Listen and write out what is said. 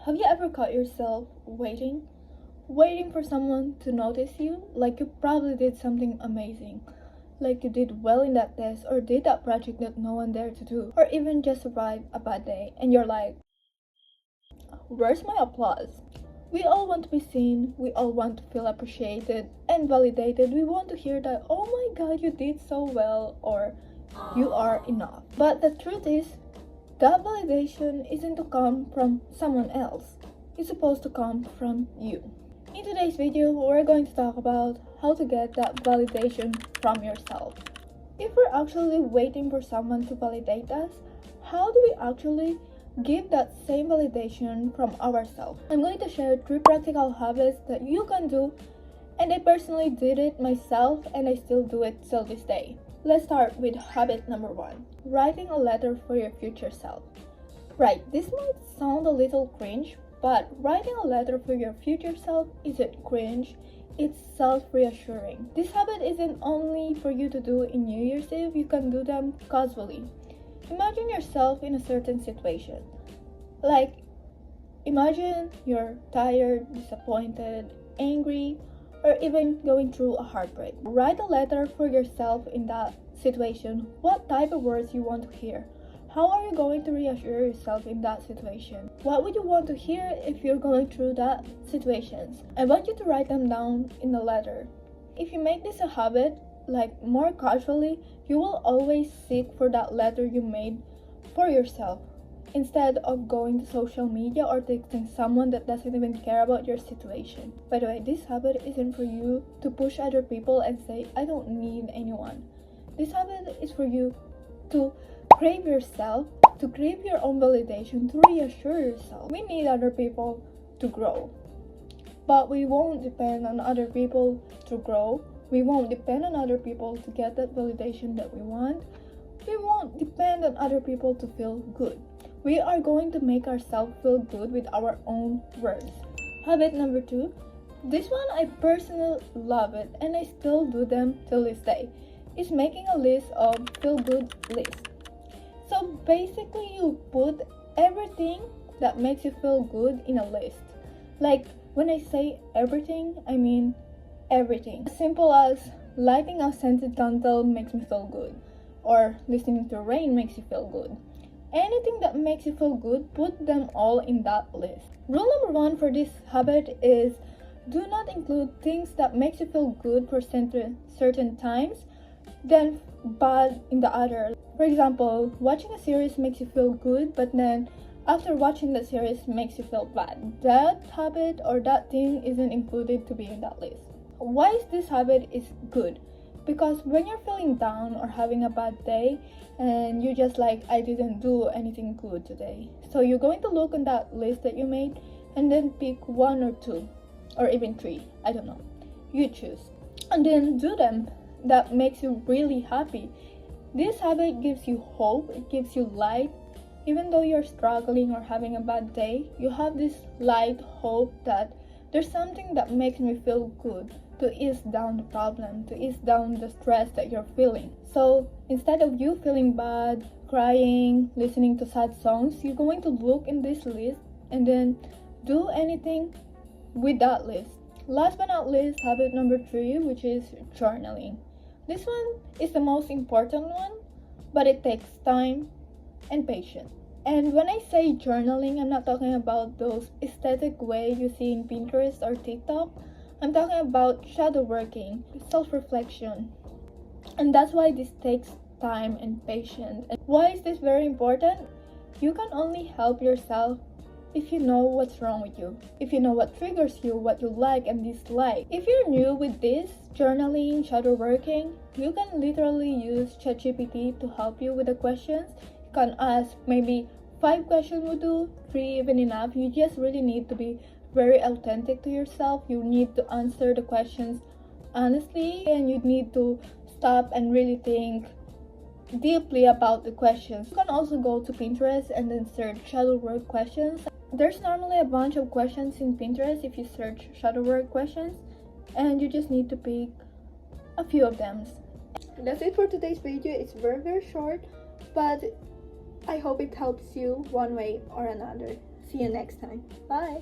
Have you ever caught yourself waiting for someone to notice you? Like you probably did something amazing. Like you did well in that test or did that project that no one dared to do. Or even just survived a bad day and you're like, where's my applause? We all want to be seen, we all want to feel appreciated and validated. We want to hear that, oh my god, you did so well, or you are enough. But the truth is, that validation isn't to come from someone else. It's supposed to come from you. In today's video, we're going to talk about how to get that validation from yourself. If we're actually waiting for someone to validate us, how do we actually give that same validation from ourselves? I'm going to share 3 practical habits that you can do, and I personally did it myself and I still do it till this day. Let's start with habit number 1, writing a letter for your future self. Right, this might sound a little cringe, but writing a letter for your future self isn't cringe, it's self-reassuring. This habit isn't only for you to do in New Year's Eve, you can do them casually. Imagine yourself in a certain situation. Like, imagine you're tired, disappointed, angry, or even going through a heartbreak. Write a letter for yourself in that situation. What type of words you want to hear? How are you going to reassure yourself in that situation? What would you want to hear if you're going through that situations? I want you to write them down in the letter. If you make this a habit, like more casually, you will always seek for that letter you made for yourself instead of going to social media or texting someone that doesn't even care about your situation. By the way, this habit isn't for you to push other people and say, I don't need anyone. This habit is for you to crave yourself, to crave your own validation, to reassure yourself. We need other people to grow, but we won't depend on other people to grow. We won't depend on other people to get that validation that we want. We won't depend on other people to feel good. We are going to make ourselves feel good with our own words. Habit number 2. This one I personally love it and I still do them till this day. Is making a list of feel-good lists. So basically you put everything that makes you feel good in a list. Like when I say everything, I mean everything. As simple as lighting a scented candle makes me feel good, or listening to rain makes you feel good. Anything that makes you feel good, put them all in that list. Rule number 1 for this habit is do not include things that makes you feel good for certain times, then bad in the other. For example, watching a series makes you feel good, but then after watching the series makes you feel bad. That habit or that thing isn't included to be in that list. Why is this habit is good? Because when you're feeling down or having a bad day and you're just like, I didn't do anything good today, so you're going to look on that list that you made and then pick 1 or 2 or even 3, I don't know, you choose, and then do them. That makes you really happy. This habit gives you hope, it gives you light. Even though you're struggling or having a bad day, you have this light hope that there's something that makes me feel good to ease down the problem, to ease down the stress that you're feeling. So instead of you feeling bad, crying, listening to sad songs, you're going to look in this list and then do anything with that list. Last but not least, habit number 3, which is journaling. This one is the most important one, but it takes time and patience. And when I say journaling, I'm not talking about those aesthetic way you see in Pinterest or TikTok. I'm talking about shadow working, self-reflection. And that's why this takes time and patience. And why is this very important? You can only help yourself if you know what's wrong with you, if you know what triggers you, what you like and dislike. If you're new with this, journaling, shadow working, you can literally use ChatGPT to help you with the questions. You can ask maybe 5 questions would do, 3 even enough. You just really need to be very authentic to yourself. You need to answer the questions honestly, and you need to stop and really think deeply about the questions. You can also go to Pinterest and then search shadow work questions. There's normally a bunch of questions in Pinterest if you search shadow work questions, and you just need to pick a few of them. That's it for today's video. It's very short, but I hope it helps you one way or another. See See you next time. Bye.